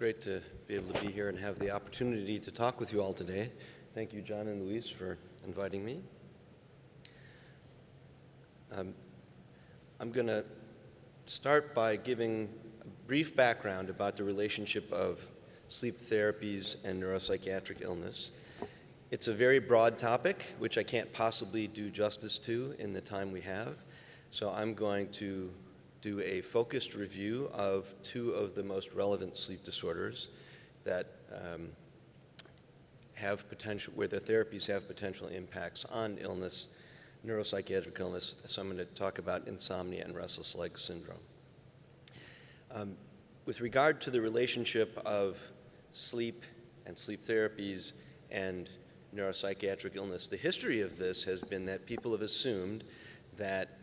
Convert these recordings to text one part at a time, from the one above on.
great to be able to be here and have the opportunity to talk with you all today. Thank you, John and Louise, for inviting me. I'm going to start by giving a brief background about the relationship of sleep therapies and neuropsychiatric illness. It's a very broad topic, which I can't possibly do justice to in the time we have, so I'm going to do a focused review of two of the most relevant sleep disorders that have potential, where the therapies have potential impacts on illness, neuropsychiatric illness. So I'm going to talk about insomnia and restless leg syndrome. With regard to the relationship of sleep and sleep therapies and neuropsychiatric illness, the history of this has been that people have assumed that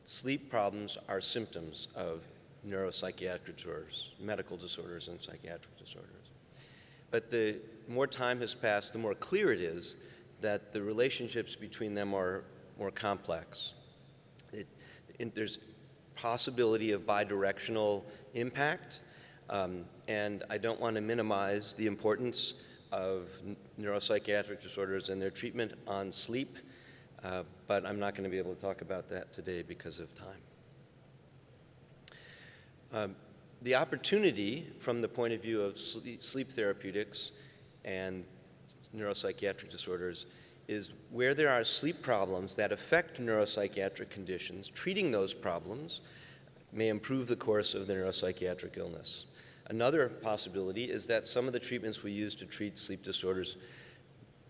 sleep problems are symptoms of neuropsychiatric disorders, medical disorders and psychiatric disorders. But the more time has passed, the more clear it is that the relationships between them are more complex. There's possibility of bidirectional impact, and I don't want to minimize the importance of neuropsychiatric disorders and their treatment on sleep, but I'm not going to be able to talk about that today because of time. The opportunity from the point of view of sleep therapeutics and neuropsychiatric disorders is where there are sleep problems that affect neuropsychiatric conditions. Treating those problems may improve the course of the neuropsychiatric illness. Another possibility is that some of the treatments we use to treat sleep disorders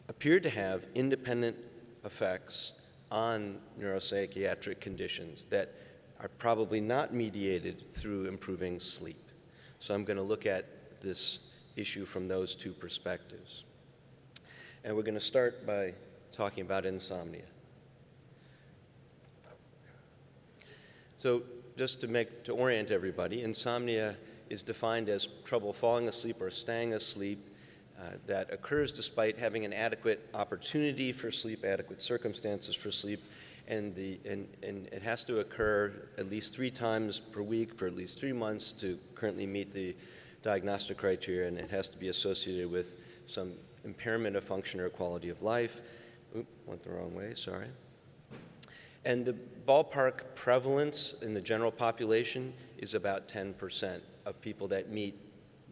appear to have independent effects on neuropsychiatric conditions that are probably not mediated through improving sleep. So I'm going to look at this issue from those two perspectives. And we're going to start by talking about insomnia. So just to orient everybody, insomnia is defined as trouble falling asleep or staying asleep that occurs despite having an adequate opportunity for sleep, adequate circumstances for sleep, and it has to occur at least 3 times per week for at least 3 months to currently meet the diagnostic criteria, and it has to be associated with some impairment of function or quality of life. Oop, went the wrong way, sorry. And the ballpark prevalence in the general population is about 10% of people that meet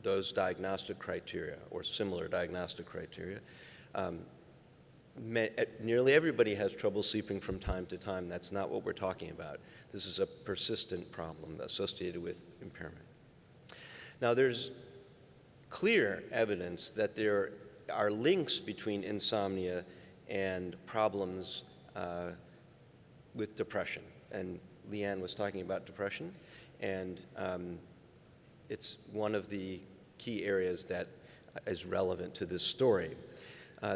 those diagnostic criteria or similar diagnostic criteria. Nearly everybody has trouble sleeping from time to time. That's not what we're talking about. This is a persistent problem associated with impairment. Now, there's clear evidence that there are links between insomnia and problems with depression. And Leanne was talking about depression, and it's one of the key areas that is relevant to this story.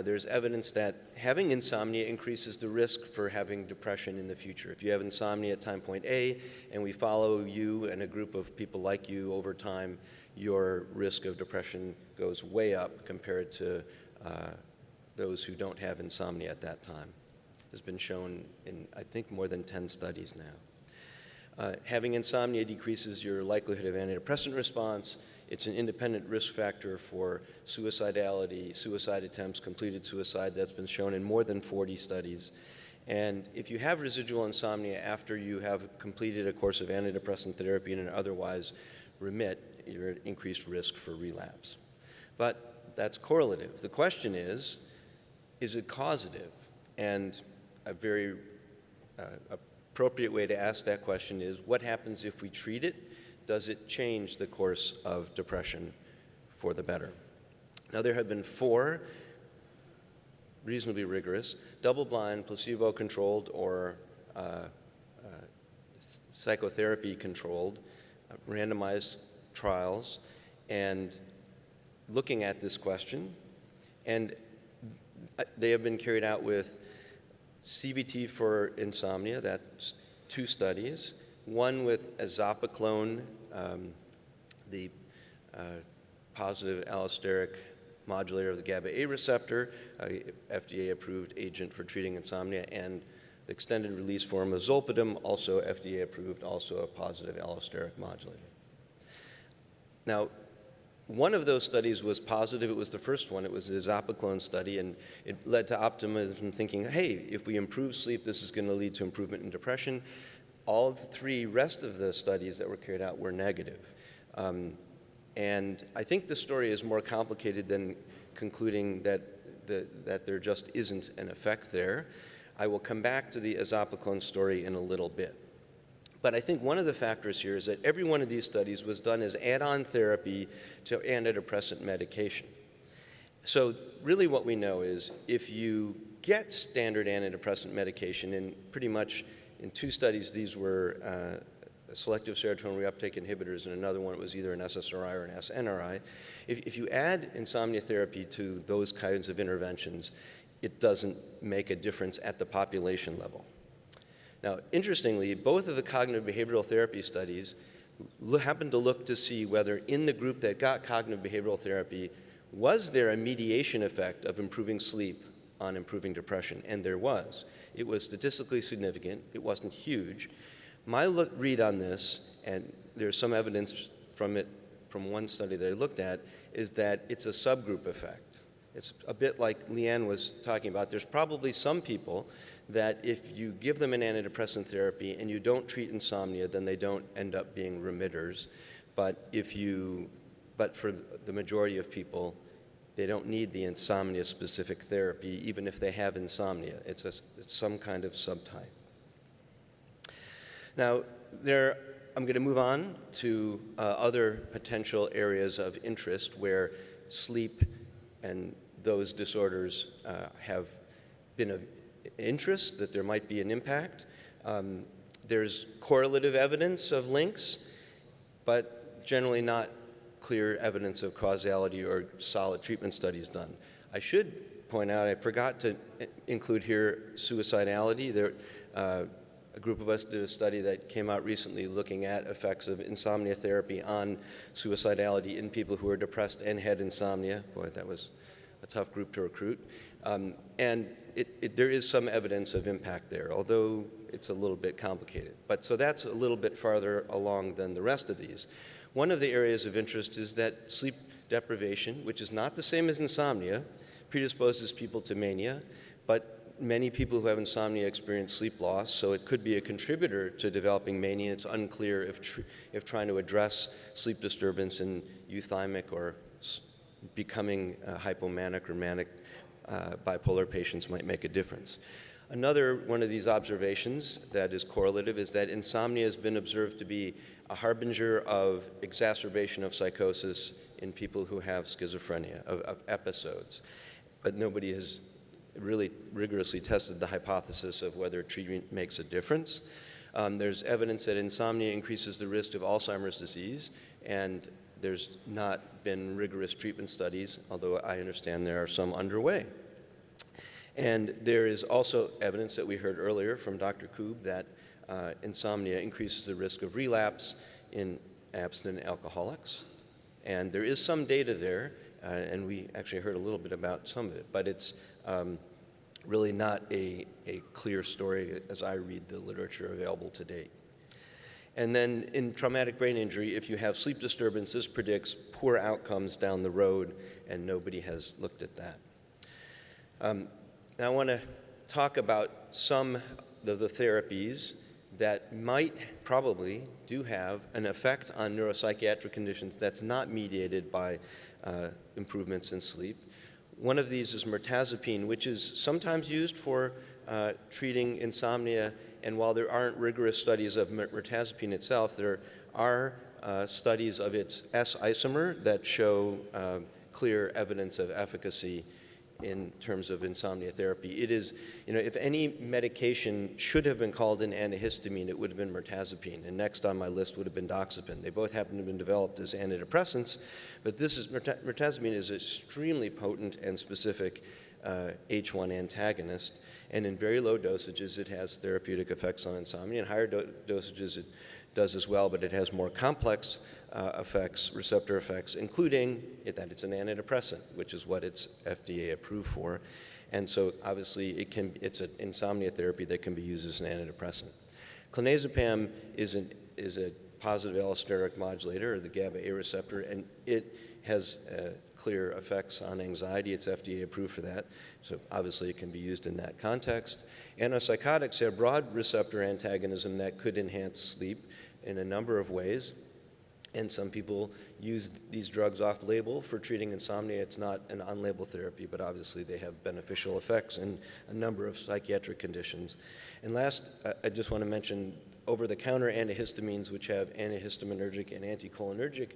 There's evidence that having insomnia increases the risk for having depression in the future. If you have insomnia at time point A, and we follow you and a group of people like you over time, your risk of depression goes way up compared to those who don't have insomnia at that time. It's been shown in, I think, more than 10 studies now. Having insomnia decreases your likelihood of antidepressant response. It's an independent risk factor for suicidality, suicide attempts, completed suicide. That's been shown in more than 40 studies. And if you have residual insomnia after you have completed a course of antidepressant therapy and otherwise remit, you're at increased risk for relapse. But that's correlative. The question is it causative? And a very appropriate way to ask that question is, what happens if we treat it? Does it change the course of depression for the better? Now, there have been 4 reasonably rigorous, double-blind, placebo-controlled, or psychotherapy-controlled randomized trials and looking at this question, and they have been carried out with CBT for insomnia. That's 2 studies. One with azopiclone, the positive allosteric modulator of the GABA-A receptor, FDA-approved agent for treating insomnia, and the extended release form of zolpidem, also FDA-approved, also a positive allosteric modulator. Now, One of those studies was positive. It was the first one. It was the zopiclone study, and it led to optimism, thinking, hey, if we improve sleep, this is going to lead to improvement in depression. All the three rest of the studies that were carried out were negative. And I think the story is more complicated than concluding that there just isn't an effect there. I will come back to the zopiclone story in a little bit. But I think one of the factors here is that every one of these studies was done as add-on therapy to antidepressant medication. So really what we know is if you get standard antidepressant medication, and pretty much in two studies these were selective serotonin reuptake inhibitors, and another one was either an SSRI or an SNRI, if you add insomnia therapy to those kinds of interventions, it doesn't make a difference at the population level. Now, interestingly, both of the cognitive behavioral therapy studies happened to look to see whether in the group that got cognitive behavioral therapy, was there a mediation effect of improving sleep on improving depression? And there was. It was statistically significant. It wasn't huge. My read on this, and there's some evidence from one study that I looked at, is that it's a subgroup effect. It's a bit like Leanne was talking about. There's probably some people that if you give them an antidepressant therapy and you don't treat insomnia, then they don't end up being remitters. But for the majority of people, they don't need the insomnia-specific therapy, even if they have insomnia. It's some kind of subtype. Now, I'm going to move on to other potential areas of interest where sleep and those disorders have been of interest, that there might be an impact. There's correlative evidence of links, but generally not clear evidence of causality or solid treatment studies done. I should point out, I forgot to include here suicidality. A group of us did a study that came out recently looking at effects of insomnia therapy on suicidality in people who are depressed and had insomnia. Boy, that was a tough group to recruit. And there is some evidence of impact there, although it's a little bit complicated. So that's a little bit farther along than the rest of these. One of the areas of interest is that sleep deprivation, which is not the same as insomnia, predisposes people to mania, but many people who have insomnia experience sleep loss, so it could be a contributor to developing mania. It's unclear if trying to address sleep disturbance in euthymic or becoming hypomanic or manic bipolar patients might make a difference. Another one of these observations that is correlative is that insomnia has been observed to be a harbinger of exacerbation of psychosis in people who have schizophrenia, of episodes. But nobody has really rigorously tested the hypothesis of whether treatment makes a difference. There's evidence that insomnia increases the risk of Alzheimer's disease, and there's not been rigorous treatment studies, although I understand there are some underway. And there is also evidence that we heard earlier from Dr. Koob that insomnia increases the risk of relapse in abstinent alcoholics. And there is some data there, and we actually heard a little bit about some of it, but it's really not a clear story as I read the literature available to date. And then in traumatic brain injury, if you have sleep disturbance, this predicts poor outcomes down the road, and nobody has looked at that. Now I want to talk about some of the therapies that probably do have an effect on neuropsychiatric conditions that's not mediated by improvements in sleep. One of these is mirtazapine, which is sometimes used for treating insomnia, and while there aren't rigorous studies of mirtazapine itself, there are studies of its S isomer that show clear evidence of efficacy in terms of insomnia therapy. It is, if any medication should have been called an antihistamine, it would have been mirtazapine, and next on my list would have been doxepin. They both happen to have been developed as antidepressants, but mirtazapine is an extremely potent and specific H1 antagonist, and in very low dosages it has therapeutic effects on insomnia. In higher dosages it does as well, but it has more complex effects, receptor effects, including that it's an antidepressant, which is what it's FDA approved for. And so obviously it's an insomnia therapy that can be used as an antidepressant. Clonazepam is a positive allosteric modulator, or the GABA A receptor, and it has clear effects on anxiety. It's FDA approved for that, so obviously it can be used in that context. Antipsychotics have broad receptor antagonism that could enhance sleep in a number of ways, and some people use these drugs off-label for treating insomnia. It's not an on-label therapy, but obviously they have beneficial effects in a number of psychiatric conditions. And last, I just want to mention over-the-counter antihistamines, which have antihistaminergic and anticholinergic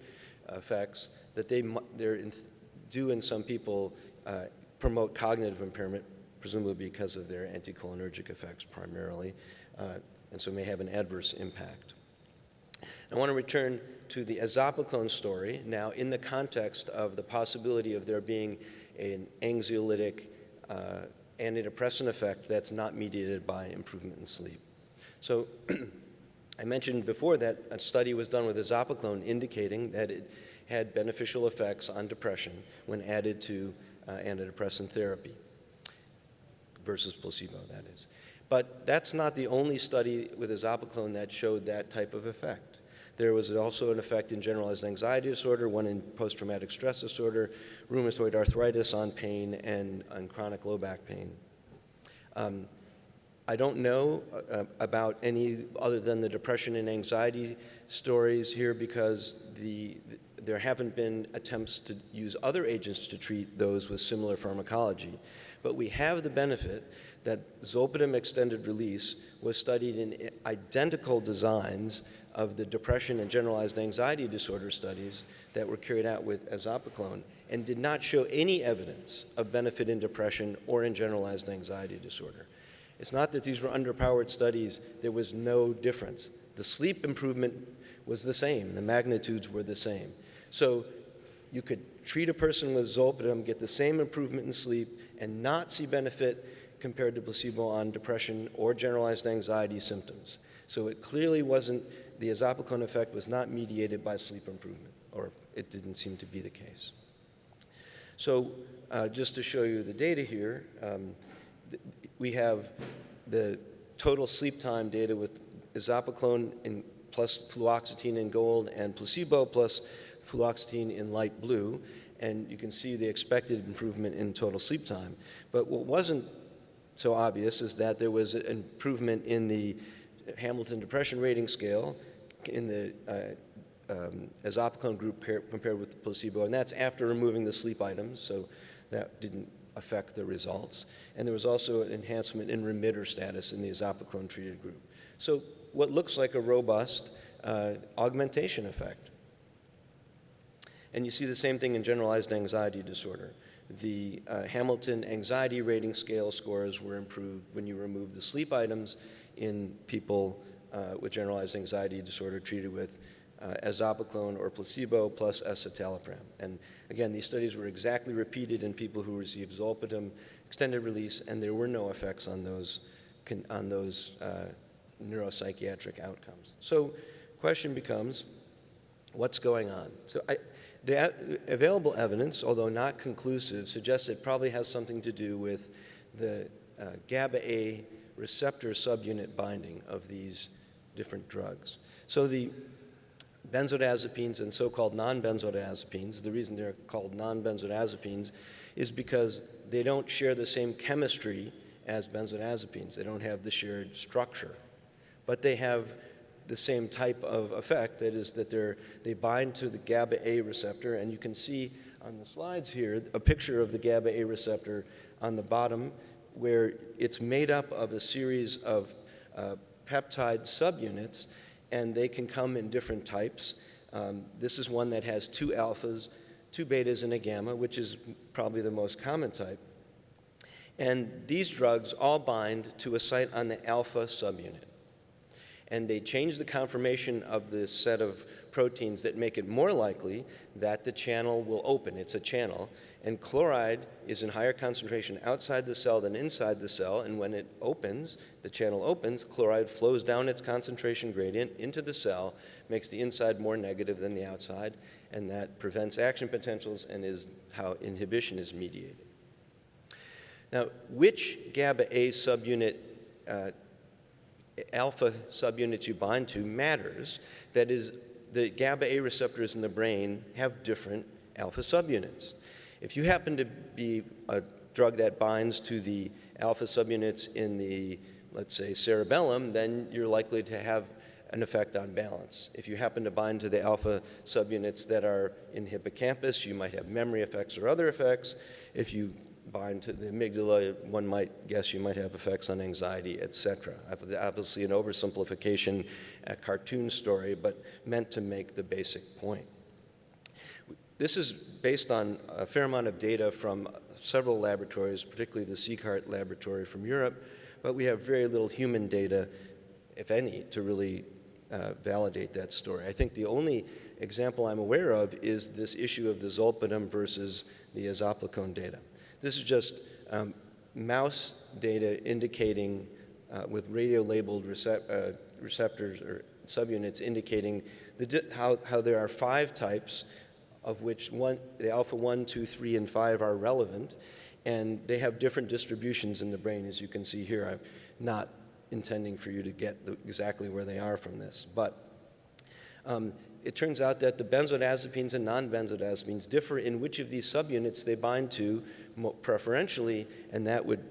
effects, that they're do in some people promote cognitive impairment, presumably because of their anticholinergic effects primarily, and so may have an adverse impact. I want to return to the azapaclone story now in the context of the possibility of there being an anxiolytic antidepressant effect that's not mediated by improvement in sleep. So I mentioned before that a study was done with azapaclone indicating that it had beneficial effects on depression when added to antidepressant therapy versus placebo, that is. But that's not the only study with azapaclone that showed that type of effect. There was also an effect in generalized anxiety disorder, one in post-traumatic stress disorder, rheumatoid arthritis on pain, and on chronic low back pain. I don't know about any other than the depression and anxiety stories here because there haven't been attempts to use other agents to treat those with similar pharmacology. But we have the benefit that zolpidem extended release was studied in identical designs of the depression and generalized anxiety disorder studies that were carried out with azapaclone and did not show any evidence of benefit in depression or in generalized anxiety disorder. It's not that these were underpowered studies, there was no difference. The sleep improvement was the same, the magnitudes were the same. So you could treat a person with zolpidem, get the same improvement in sleep, and not see benefit compared to placebo on depression or generalized anxiety symptoms. So it clearly wasn't, the azapaclone effect was not mediated by sleep improvement, or it didn't seem to be the case. So just to show you the data here, we have the total sleep time data with azapaclone plus fluoxetine in gold and placebo plus fluoxetine in light blue, and you can see the expected improvement in total sleep time. But what wasn't so obvious is that there was an improvement in the Hamilton Depression Rating Scale in the azapaclone group compared with the placebo, and that's after removing the sleep items, so that didn't affect the results. And there was also an enhancement in remitter status in the azapaclone treated group. So what looks like a robust augmentation effect. And you see the same thing in generalized anxiety disorder. The Hamilton Anxiety Rating Scale scores were improved when you remove the sleep items in people with generalized anxiety disorder treated with azapaclone or placebo plus escitalopram. And again, these studies were exactly repeated in people who received zolpidem extended release, and there were no effects on those neuropsychiatric outcomes. So question becomes, what's going on? So the available evidence, although not conclusive, suggests it probably has something to do with the GABA A receptor subunit binding of these different drugs. So the benzodiazepines and so-called non-benzodiazepines, the reason they're called non-benzodiazepines is because they don't share the same chemistry as benzodiazepines. They don't have the shared structure, but they have the same type of effect, that is that they bind to the GABA A receptor, and you can see on the slides here a picture of the GABA A receptor on the bottom where it's made up of a series of peptide subunits, and they can come in different types. This is one that has 2 alphas, 2 betas, and a gamma, which is probably the most common type. And these drugs all bind to a site on the alpha subunit. And they change the conformation of this set of proteins that make it more likely that the channel will open. It's a channel. And chloride is in higher concentration outside the cell than inside the cell. And when it opens, the channel opens, chloride flows down its concentration gradient into the cell, makes the inside more negative than the outside, and that prevents action potentials and is how inhibition is mediated. Now, which GABA A subunit alpha subunits you bind to matters. That is, the GABA A receptors in the brain have different alpha subunits. If you happen to be a drug that binds to the alpha subunits in the, let's say, cerebellum, then you're likely to have an effect on balance. If you happen to bind to the alpha subunits that are in hippocampus, you might have memory effects or other effects. If you bind to the amygdala, one might guess you might have effects on anxiety, etc. Obviously an oversimplification, a cartoon story, but meant to make the basic point. This is based on a fair amount of data from several laboratories, particularly the Seekart laboratory from Europe, but we have very little human data, if any, to really validate that story. I think the only example I'm aware of is this issue of the zolpidem versus the azopiclone data. This is just mouse data indicating, with radio-labeled receptors or subunits indicating how there are 5 types, of which the alpha 1, 2, 3, and 5 are relevant, and they have different distributions in the brain, as you can see here. I'm not intending for you to get exactly where they are from this, but it turns out that the benzodiazepines and non-benzodiazepines differ in which of these subunits they bind to preferentially, and that would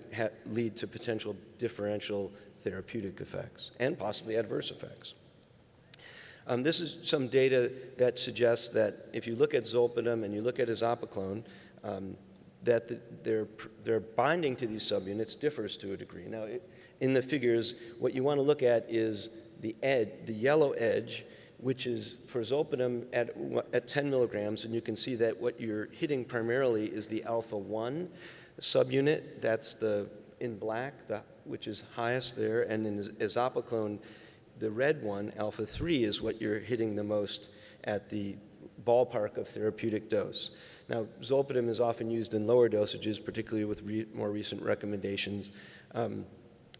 lead to potential differential therapeutic effects and possibly adverse effects. This is some data that suggests that if you look at zolpidem and you look at azopiclone, that their binding to these subunits differs to a degree. Now, in the figures, what you want to look at is the yellow edge, which is for zolpidem at 10 milligrams, and you can see that what you're hitting primarily is the alpha 1 subunit. That's in black, which is highest there, and in azopiclone, the red one, alpha 3, is what you're hitting the most at the ballpark of therapeutic dose. Now, zolpidem is often used in lower dosages, particularly with more recent recommendations.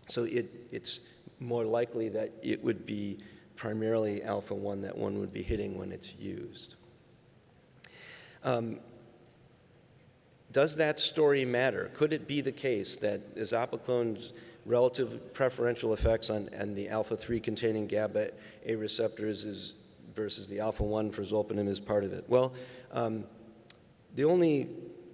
So it's more likely that it would be primarily alpha 1 that one would be hitting when it's used. Does that story matter? Could it be the case that azopiclone's relative preferential effects on the alpha-3 containing GABA A receptors versus the alpha-1 for zolpidem is part of it? Well, the only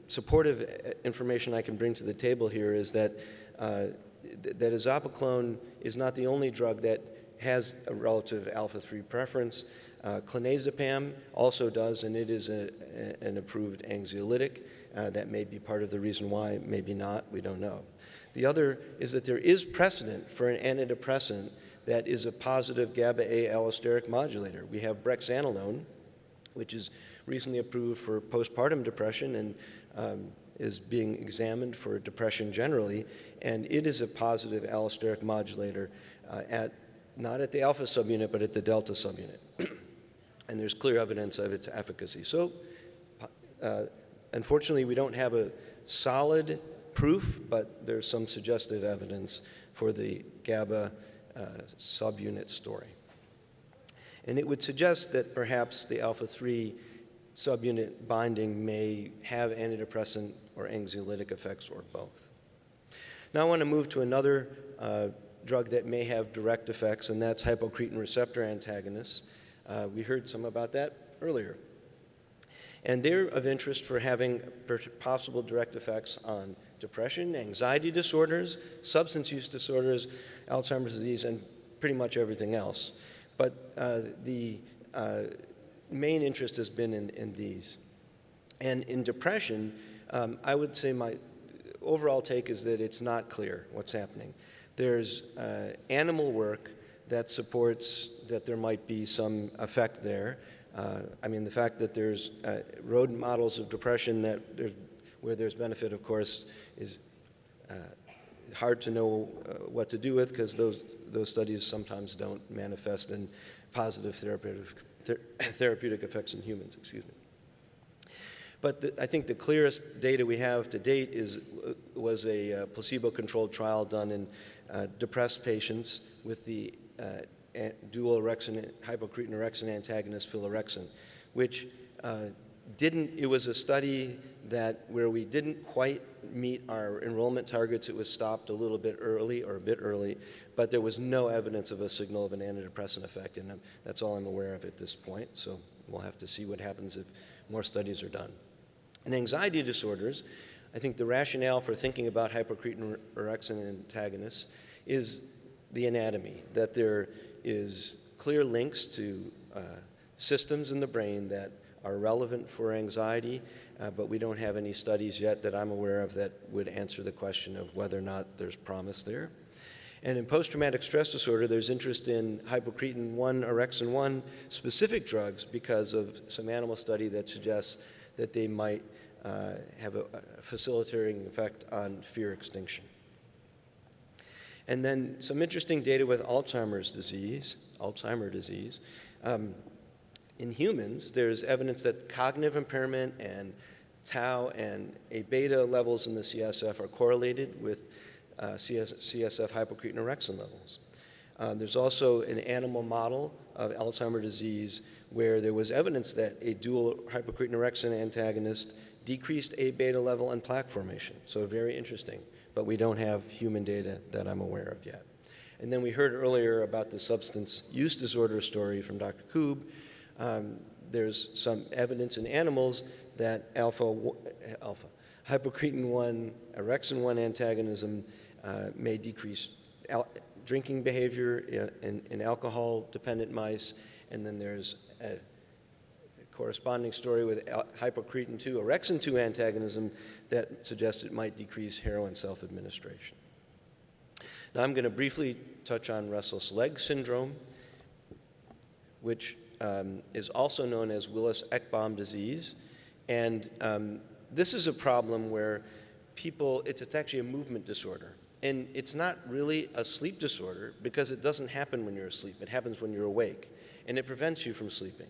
supportive information I can bring to the table here is that azopiclone is not the only drug that has a relative alpha-3 preference. Clonazepam also does, and it is an approved anxiolytic. That may be part of the reason why, maybe not, we don't know. The other is that there is precedent for an antidepressant that is a positive GABA A allosteric modulator. We have brexanolone, which is recently approved for postpartum depression and is being examined for depression generally, and it is a positive allosteric modulator not at the alpha subunit, but at the delta subunit. And there's clear evidence of its efficacy. So, unfortunately, we don't have a solid proof, but there's some suggestive evidence for the GABA subunit story. And it would suggest that perhaps the alpha-3 subunit binding may have antidepressant or anxiolytic effects or both. Now I want to move to another drug that may have direct effects, and that's hypocretin receptor antagonists. We heard some about that earlier. And they're of interest for having possible direct effects on depression, anxiety disorders, substance use disorders, Alzheimer's disease, and pretty much everything else. But the main interest has been in these. And in depression, I would say my overall take is that it's not clear what's happening. There's animal work that supports that there might be some effect there. I mean, the fact that there's rodent models of depression where there's benefit, of course, is hard to know what to do with, because those studies sometimes don't manifest in positive therapeutic effects in humans. Excuse me. But I think the clearest data we have to date was a placebo-controlled trial done in depressed patients with the dual hypocretin orexin antagonist filarexin, which it was a study that where we didn't quite meet our enrollment targets. It was stopped a little bit early, or a bit early, but there was no evidence of a signal of an antidepressant effect in them. That's all I'm aware of at this point, so we'll have to see what happens if more studies are done. In anxiety disorders, I think the rationale for thinking about hypocretin orexin antagonists is the anatomy, that there is clear links to systems in the brain that are relevant for anxiety, but we don't have any studies yet that I'm aware of that would answer the question of whether or not there's promise there. And in post-traumatic stress disorder, there's interest in hypocretin 1, orexin 1 specific drugs because of some animal study that suggests that they might have a facilitating effect on fear extinction. And then some interesting data with Alzheimer's disease. In humans, there's evidence that cognitive impairment and tau and A-beta levels in the CSF are correlated with CSF hypocretin orexin levels. There's also an animal model of Alzheimer's disease where there was evidence that a dual hypocretin orexin antagonist decreased A-beta level and plaque formation. So very interesting, but we don't have human data that I'm aware of yet. And then we heard earlier about the substance use disorder story from Dr. Koob. There's some evidence in animals that hypocretin 1, orexin 1 antagonism may decrease drinking behavior in alcohol-dependent mice, and then there's a corresponding story with hypocretin 2, orexin 2 antagonism that suggests it might decrease heroin self-administration. Now I'm going to briefly touch on restless leg syndrome, which is also known as Willis-Ekbom disease. And this is a problem where it's actually a movement disorder. And it's not really a sleep disorder because it doesn't happen when you're asleep. It happens when you're awake. And it prevents you from sleeping.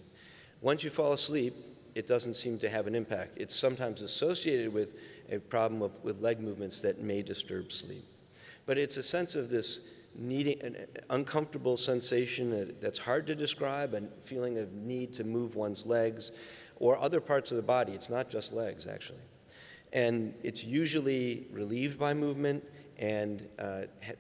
Once you fall asleep, it doesn't seem to have an impact. It's sometimes associated with a problem with leg movements that may disturb sleep. But it's a sense of this needing, an uncomfortable sensation that's hard to describe, and feeling of need to move one's legs or other parts of the body. It's not just legs, actually. And it's usually relieved by movement and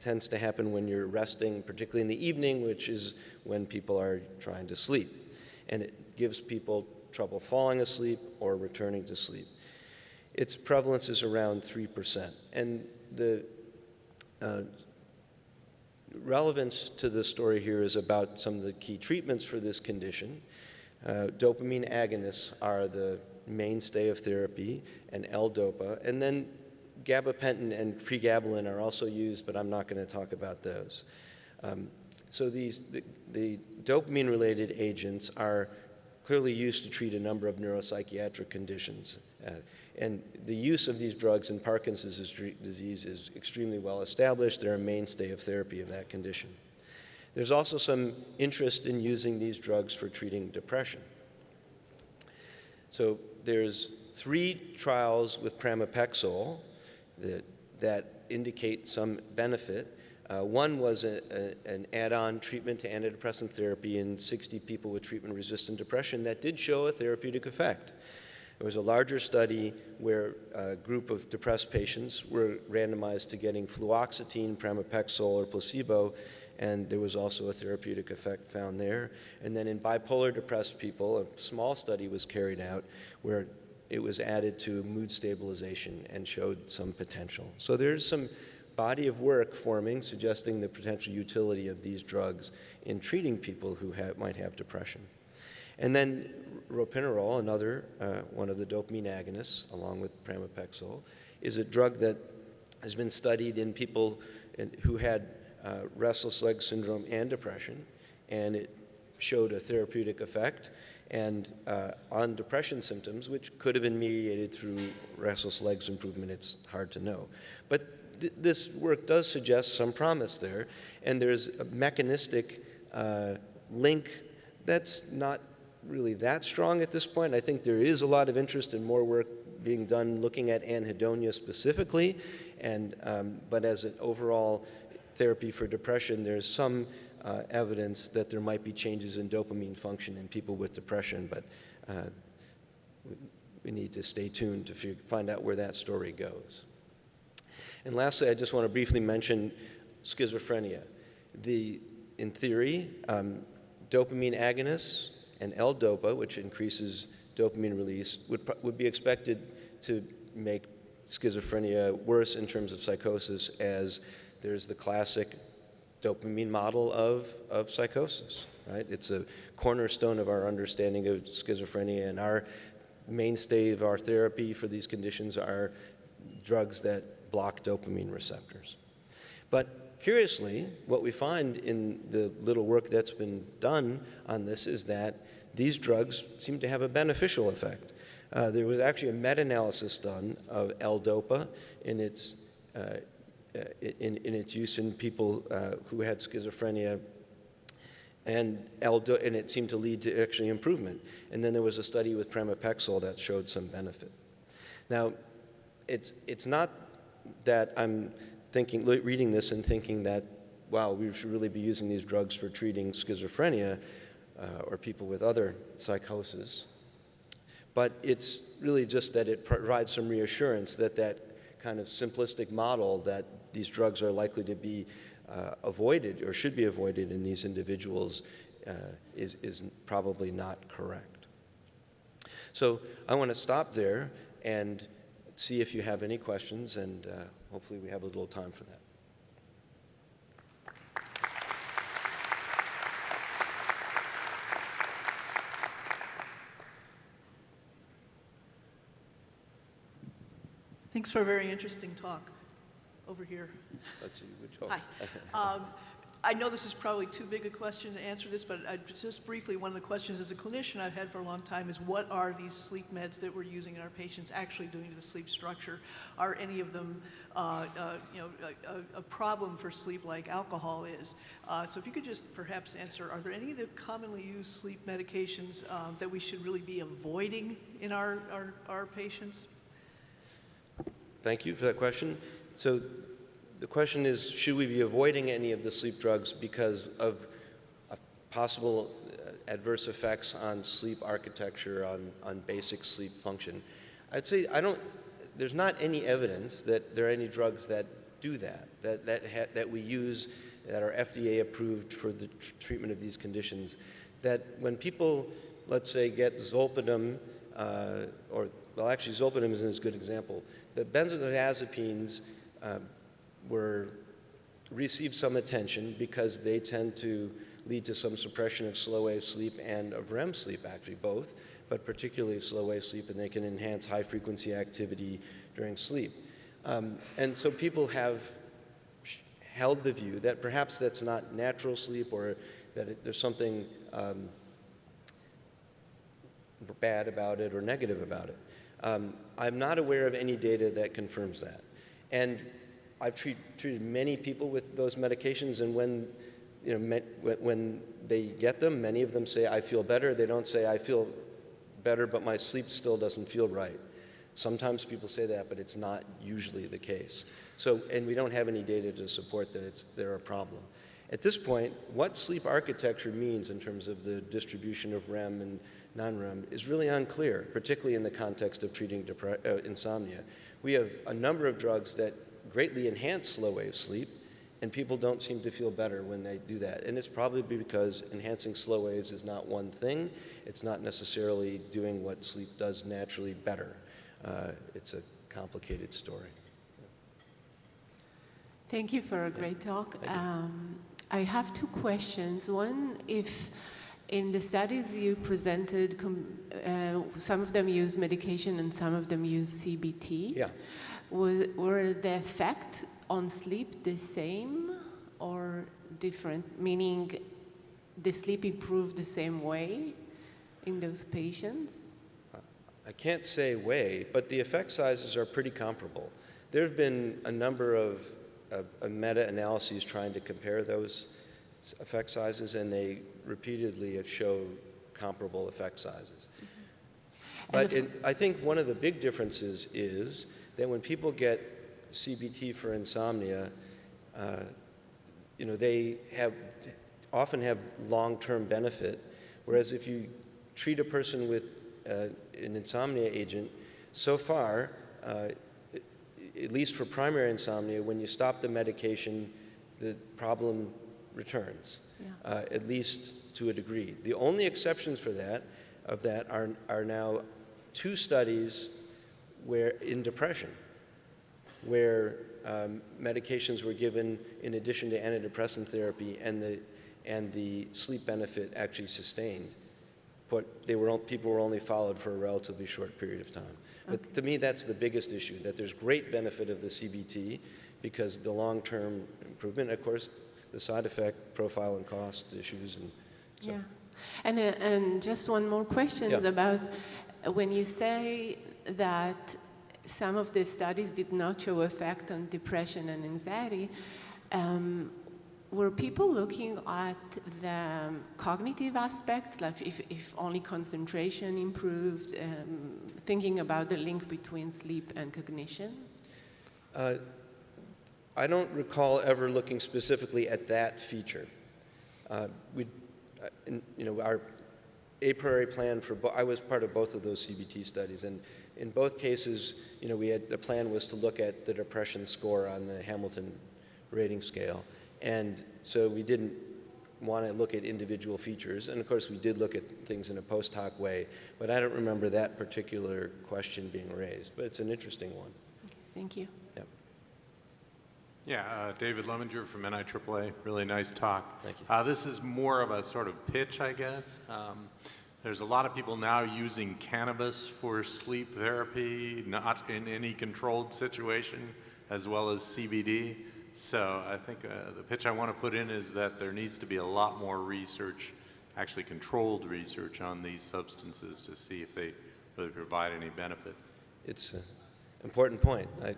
tends to happen when you're resting, particularly in the evening, which is when people are trying to sleep. And it gives people trouble falling asleep or returning to sleep. Its prevalence is around 3%. And the relevance to this story here is about some of the key treatments for this condition. Dopamine agonists are the mainstay of therapy, and L-DOPA. And then gabapentin and pregabalin are also used, but I'm not going to talk about those. So the dopamine-related agents are clearly used to treat a number of neuropsychiatric conditions. And the use of these drugs in Parkinson's disease is extremely well established. They're a mainstay of therapy of that condition. There's also some interest in using these drugs for treating depression. So there's 3 trials with pramipexole that indicate some benefit. One was an add-on treatment to antidepressant therapy in 60 people with treatment-resistant depression that did show a therapeutic effect. There was a larger study where a group of depressed patients were randomized to getting fluoxetine, pramipexole, or placebo, and there was also a therapeutic effect found there. And then in bipolar depressed people, a small study was carried out where it was added to mood stabilization and showed some potential. So there's some body of work forming suggesting the potential utility of these drugs in treating people who might have depression. And then ropinirole, another one of the dopamine agonists, along with pramipexole, is a drug that has been studied in people who had restless leg syndrome and depression, and it showed a therapeutic effect and on depression symptoms, which could have been mediated through restless legs improvement. It's hard to know. But this work does suggest some promise there, and there's a mechanistic link that's not really that strong at this point. I think there is a lot of interest in more work being done looking at anhedonia specifically, and but as an overall therapy for depression, there's some evidence that there might be changes in dopamine function in people with depression, but we need to stay tuned to find out where that story goes. And lastly, I just want to briefly mention schizophrenia. In theory, dopamine agonists and L-DOPA, which increases dopamine release, would be expected to make schizophrenia worse in terms of psychosis, as there's the classic dopamine model of psychosis, right? It's a cornerstone of our understanding of schizophrenia, and our mainstay of our therapy for these conditions are drugs that block dopamine receptors. But curiously, what we find in the little work that's been done on this is that these drugs seem to have a beneficial effect. There was actually a meta-analysis done of L-DOPA in its use in people who had schizophrenia, and it seemed to lead to actually improvement. And then there was a study with pramipexole that showed some benefit. Now, it's not that I'm reading this and thinking that, wow, we should really be using these drugs for treating schizophrenia or people with other psychosis. But it's really just that it provides some reassurance that that kind of simplistic model that these drugs are likely to be avoided or should be avoided in these individuals is probably not correct. So I want to stop there and see if you have any questions, and hopefully we have a little time for that. Thanks for a very interesting talk. Over here. That's you. Which one? Hi. I know this is probably too big a question to answer this, but just briefly, one of the questions as a clinician I've had for a long time is, what are these sleep meds that we're using in our patients actually doing to the sleep structure? Are any of them a problem for sleep like alcohol is? So if you could just perhaps answer, are there any of the commonly used sleep medications that we should really be avoiding in our patients? Thank you for that question. So the question is, should we be avoiding any of the sleep drugs because of possible adverse effects on sleep architecture, on basic sleep function? I'd say there's not any evidence that there are any drugs that do that we use, that are FDA approved for the treatment of these conditions, that when people, let's say, get zolpidem, actually zolpidem is a good example. The benzodiazepines received some attention because they tend to lead to some suppression of slow-wave sleep and of REM sleep, actually both, but particularly slow-wave sleep, and they can enhance high-frequency activity during sleep. And so people have held the view that perhaps that's not natural sleep, or that there's something bad about it or negative about it. I'm not aware of any data that confirms that. And I've treated many people with those medications, and when they get them, many of them say, I feel better. They don't say, I feel better, but my sleep still doesn't feel right. Sometimes people say that, but it's not usually the case. So, and we don't have any data to support that they're a problem. At this point, what sleep architecture means in terms of the distribution of REM and non-REM is really unclear, particularly in the context of treating insomnia. We have a number of drugs that greatly enhance slow-wave sleep, and people don't seem to feel better when they do that. And it's probably because enhancing slow waves is not one thing. It's not necessarily doing what sleep does naturally better. It's a complicated story. Thank you for a great talk. I have two questions. One, if in the studies you presented, some of them use medication and some of them use CBT. Yeah. Were the effect on sleep the same or different? Meaning, the sleep improved the same way in those patients? I can't say way, but the effect sizes are pretty comparable. There have been a number of meta-analyses trying to compare those effect sizes, and they repeatedly have shown comparable effect sizes. But I think one of the big differences is that when people get CBT for insomnia, they often have long-term benefit, whereas if you treat a person with an insomnia agent, so far, at least for primary insomnia, when you stop the medication, the problem returns, at least to a degree. The only exceptions for that are now 2 studies where in depression, where medications were given in addition to antidepressant therapy, and the sleep benefit actually sustained. But people were only followed for a relatively short period of time. But to me, that's the biggest issue, that there's great benefit of the CBT because the long-term improvement, of course, the side effect profile and cost issues. And so. Yeah. And just one more question about when you say that some of the studies did not show effect on depression and anxiety, were people looking at the cognitive aspects, like if only concentration improved, thinking about the link between sleep and cognition? I don't recall ever looking specifically at that feature. Our a priori plan I was part of both of those CBT studies, and in both cases, the plan was to look at the depression score on the Hamilton rating scale. And so we didn't want to look at individual features. And of course, we did look at things in a post hoc way, but I don't remember that particular question being raised. But it's an interesting one. Okay, thank you. Yep. Yeah, David Lemminger from NIAAA. Really nice talk. Thank you. This is more of a sort of pitch, I guess. There's a lot of people now using cannabis for sleep therapy, not in any controlled situation, as well as CBD. So I think the pitch I want to put in is that there needs to be a lot more research, actually controlled research on these substances to see if they really provide any benefit. It's an important point. I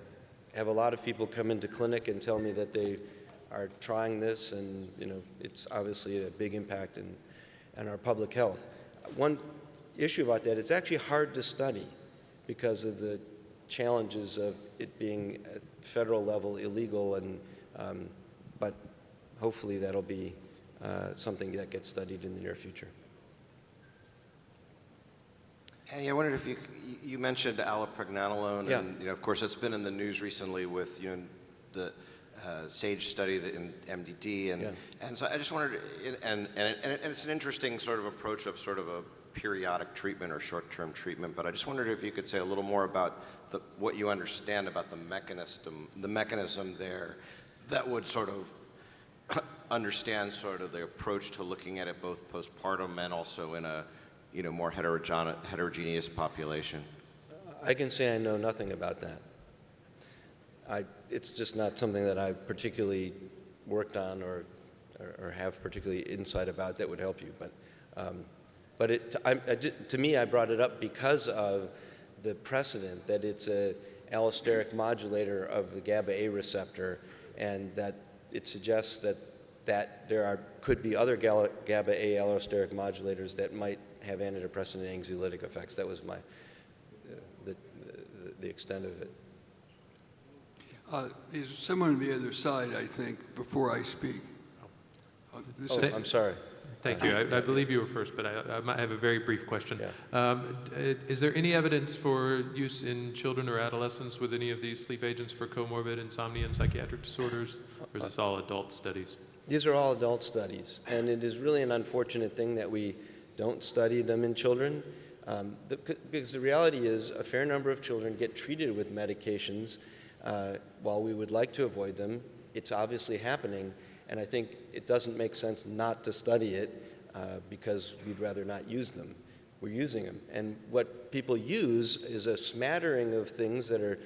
have a lot of people come into clinic and tell me that they are trying this, and it's obviously a big impact on our public health. One issue about that, it's actually hard to study because of the challenges of it being at federal level illegal, but hopefully that'll be something that gets studied in the near future. Hey, I wondered if you mentioned allopregnanolone, Yeah. and of course it's been in the news recently with the SAGE study in MDD, and so I just wondered, and it's an interesting sort of approach of sort of a periodic treatment or short-term treatment, but I just wondered if you could say a little more about what you understand about the mechanism there that would sort of understand sort of the approach to looking at it both postpartum and also in a more heterogeneous population. I can say I know nothing about that. It's just not something that I particularly worked on or have particularly insight about that would help you. But to me, I brought it up because of the precedent that it's a allosteric modulator of the GABA A receptor, and that it suggests that there could be other GABA A allosteric modulators that might have antidepressant and anxiolytic effects. That was the extent of it. There's someone on the other side, I think, before I speak. I'm sorry. Thank you. I believe you were first, but I might have a very brief question. Yeah. Is there any evidence for use in children or adolescents with any of these sleep agents for comorbid insomnia and psychiatric disorders, or is this all adult studies? These are all adult studies, and it is really an unfortunate thing that we don't study them in children, because the reality is a fair number of children get treated with medications while we would like to avoid them. It's obviously happening, and I think it doesn't make sense not to study it because we'd rather not use them. We're using them, and what people use is a smattering of things that are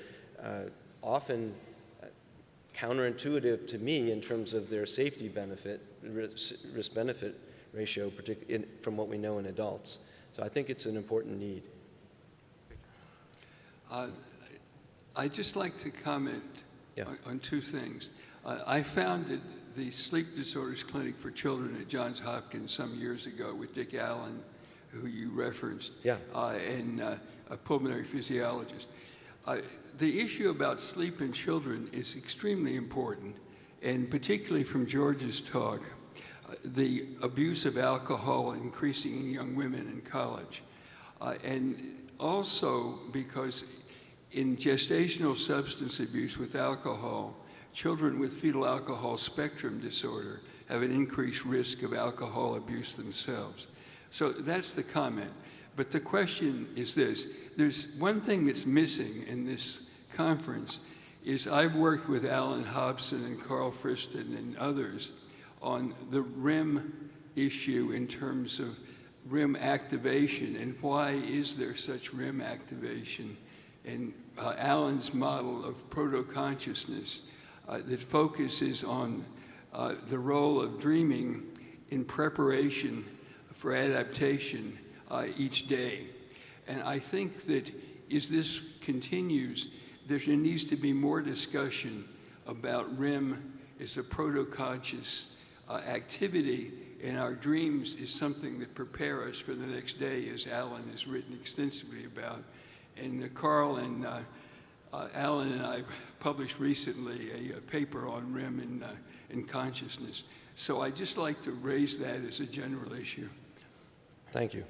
often counterintuitive to me in terms of their safety benefit, risk-benefit ratio, particularly from what we know in adults. So I think it's an important need. I'd just like to comment on two things. I founded the Sleep Disorders Clinic for Children at Johns Hopkins some years ago with Dick Allen, who you referenced, and a pulmonary physiologist. The issue about sleep in children is extremely important, and particularly from George's talk, the abuse of alcohol increasing in young women in college. And also because in gestational substance abuse with alcohol, children with fetal alcohol spectrum disorder have an increased risk of alcohol abuse themselves. So that's the comment. But the question is this. There's one thing that's missing in this conference is I've worked with Alan Hobson and Carl Friston and others on the REM issue in terms of REM activation and why is there such REM activation, and Alan's model of proto-consciousness that focuses on the role of dreaming in preparation for adaptation each day. And I think that as this continues, there needs to be more discussion about REM as a proto-conscious activity, and our dreams is something that prepare us for the next day, as Alan has written extensively about. And Carl and Alan and I published recently a paper on REM and consciousness. So I'd just like to raise that as a general issue. Thank you.